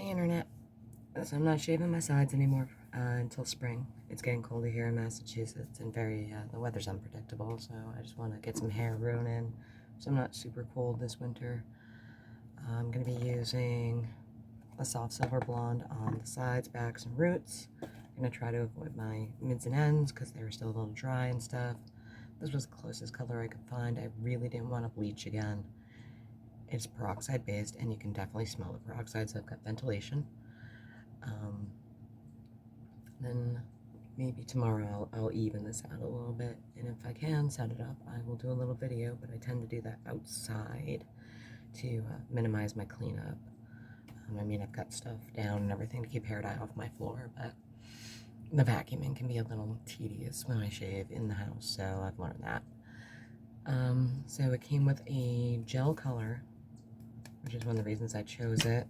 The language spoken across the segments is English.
Hey internet. So I'm not shaving my sides anymore until spring. It's getting colder here in Massachusetts and the weather's unpredictable, so I just want to get some hair grown in so I'm not super cold this winter. I'm going to be using a soft silver blonde on the sides, backs, and roots. I'm going to try to avoid my mids and ends because they were still a little dry and stuff. This was the closest color I could find. I really didn't want to bleach again. It's peroxide based and you can definitely smell the peroxide, so I've got ventilation. Then maybe tomorrow I'll even this out a little bit, and if I can set it up, I will do a little video, but I tend to do that outside to minimize my cleanup. I mean, I've got stuff down and everything to keep hair dye off my floor, but the vacuuming can be a little tedious when I shave in the house, so I've learned that. So it came with a gel color, which is one of the reasons I chose it.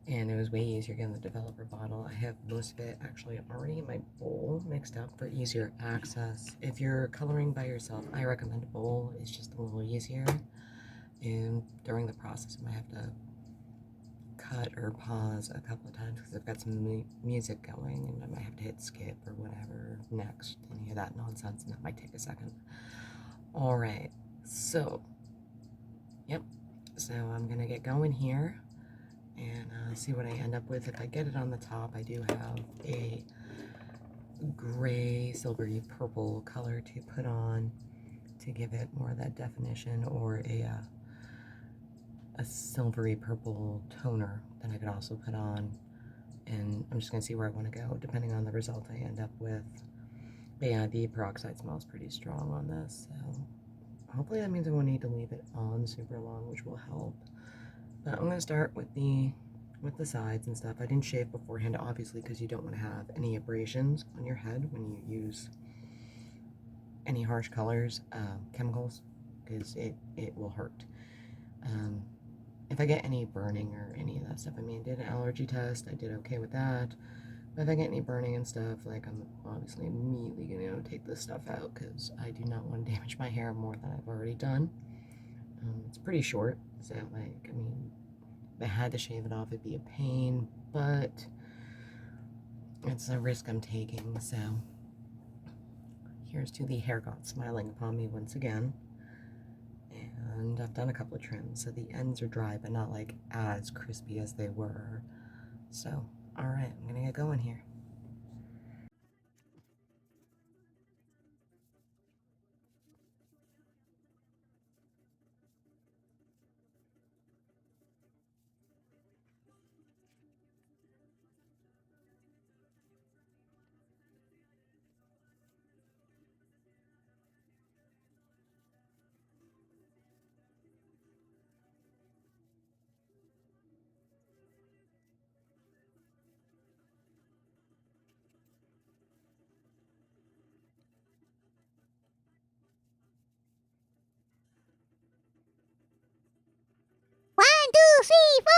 And it was way easier getting the developer bottle. I have most of it actually already in my bowl mixed up for easier access. If you're coloring by yourself, I recommend a bowl. It's just a little easier. And during the process, I might have to cut or pause a couple of times because I've got some music going and I might have to hit skip or whatever next, any of that nonsense, and that might take a second. All right, so, yep. So I'm gonna get going here and see what I end up with. If I get it on the top, I do have a gray, silvery purple color to put on to give it more of that definition, or a silvery purple toner that I could also put on. And I'm just going to see where I want to go, depending on the result I end up with. But yeah, the peroxide smells pretty strong on this, so hopefully that means I won't need to leave it on super long, which will help. But I'm going to start with the sides and stuff. I didn't shave beforehand, obviously, because you don't want to have any abrasions on your head when you use any harsh colors, chemicals, because it will hurt. If I get any burning or any of that stuff, I mean, I did an allergy test, I did okay with that. But if I get any burning and stuff, like, I'm obviously immediately going to take this stuff out because I do not want to damage my hair more than I've already done. It's pretty short, so, like, I mean, if I had to shave it off, it'd be a pain, but it's a risk I'm taking, so here's to the hair god smiling upon me once again. And I've done a couple of trims, so the ends are dry, but not, like, as crispy as they were. So, alright, I'm gonna get going here. One, two, three, four.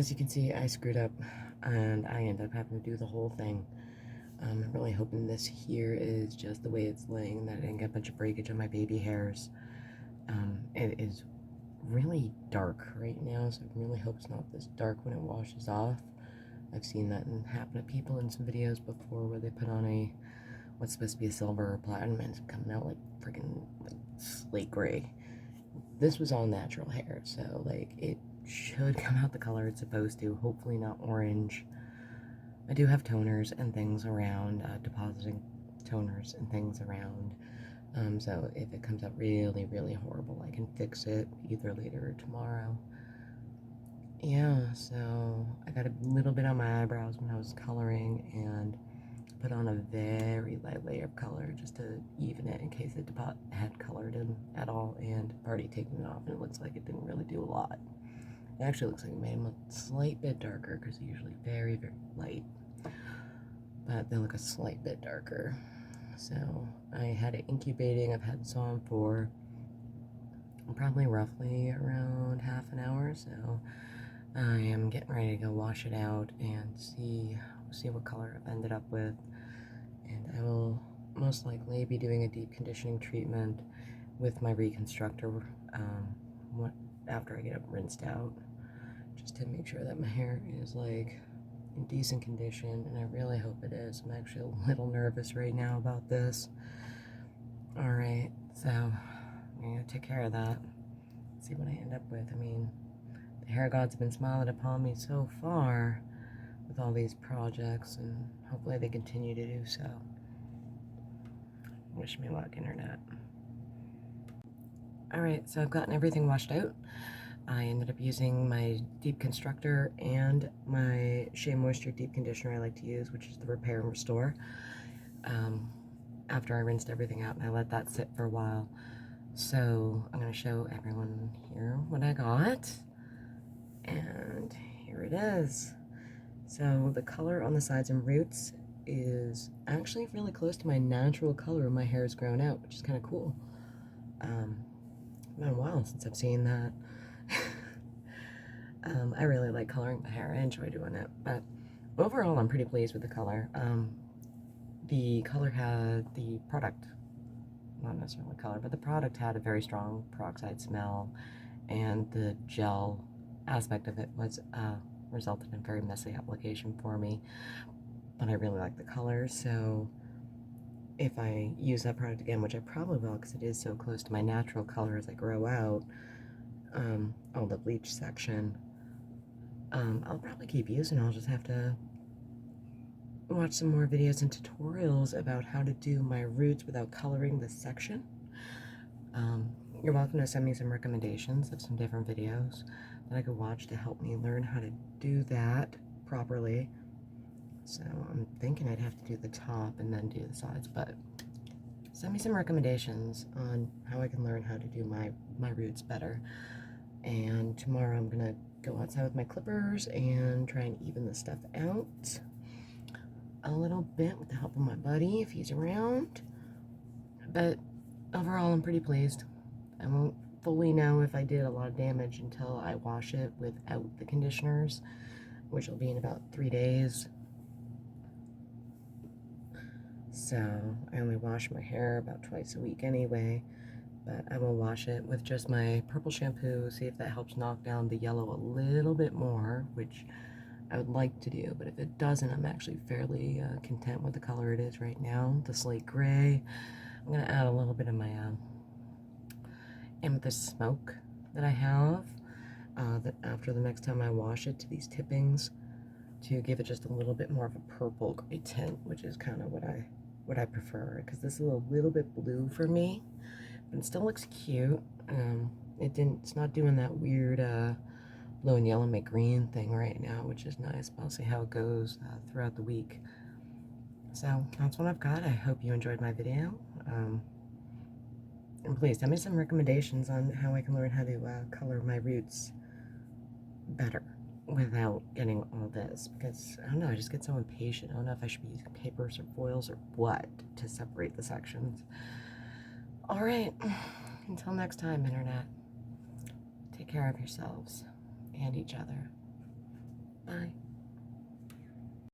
as you can see, I screwed up and I ended up having to do the whole thing. I'm really hoping this here is just the way it's laying and that I didn't get a bunch of breakage on my baby hairs. It is really dark right now, so I really hope it's not this dark when it washes off. I've seen that happen to people in some videos before where they put on a what's supposed to be a silver or platinum and it's coming out like freaking like slate gray. This was all natural hair, so like it should come out the color it's supposed to, hopefully not orange. I do have toners and things around, depositing toners and things around. So if it comes out really, really horrible, I can fix it either later or tomorrow. Yeah, so I got a little bit on my eyebrows when I was coloring and put on a very light layer of color just to even it in case it had colored in at all, and I've already taken it off and it looks like it didn't really do a lot. It actually looks like it made them a slight bit darker because they're usually very, very light, but they look a slight bit darker. So I had it incubating. I've had this on for probably roughly around half an hour, so I am getting ready to go wash it out and see what color I've ended up with. And I will most likely be doing a deep conditioning treatment with my reconstructor after I get it rinsed out, just to make sure that my hair is like in decent condition, and I really hope it is. I'm actually a little nervous right now about this. Alright, so I'm gonna take care of that, see what I end up with. I mean, the hair gods have been smiling upon me so far with all these projects, and hopefully they continue to do so. Wish me luck, internet. Alright, so I've gotten everything washed out. I ended up using my deep constructor and my Shea Moisture deep conditioner I like to use, which is the Repair and Restore. After I rinsed everything out and I let that sit for a while. So I'm going to show everyone here what I got. And here it is. So the color on the sides and roots is actually really close to my natural color when my hair has grown out, which is kind of cool. It's been a while since I've seen that. I really like coloring my hair. I enjoy doing it, but overall I'm pretty pleased with the color. The color had the product, not necessarily color, but the product had a very strong peroxide smell, and the gel aspect of it was resulted in a very messy application for me, but I really like the color. So if I use that product again, which I probably will because it is so close to my natural color as I grow out, all the bleach section, I'll probably keep using it. I'll just have to watch some more videos and tutorials about how to do my roots without coloring this section. You're welcome to send me some recommendations of some different videos that I could watch to help me learn how to do that properly. So I'm thinking I'd have to do the top and then do the sides, but send me some recommendations on how I can learn how to do my roots better. And tomorrow I'm gonna go outside with my clippers and try and even this stuff out a little bit with the help of my buddy if he's around. But overall I'm pretty pleased. I won't fully know if I did a lot of damage until I wash it without the conditioners, which will be in about 3 days. So I only wash my hair about twice a week anyway, but I will wash it with just my purple shampoo, see if that helps knock down the yellow a little bit more, which I would like to do, but if it doesn't, I'm actually fairly content with the color it is right now, the slate gray. I'm going to add a little bit of my amethyst smoke that I have, that after the next time I wash it, to these tippings, to give it just a little bit more of a purple gray tint, which is kind of what I prefer, because this is a little bit blue for me, but it still looks cute. It's not doing that weird blue and yellow make green thing right now, which is nice, but I'll see how it goes throughout the week. So that's what I've got. I hope you enjoyed my video. And please tell me some recommendations on how I can learn how to color my roots better without getting all this, because I don't know, I just get so impatient. I don't know if I should be using papers or foils or what to separate the sections. Alright, until next time, internet, take care of yourselves and each other. Bye.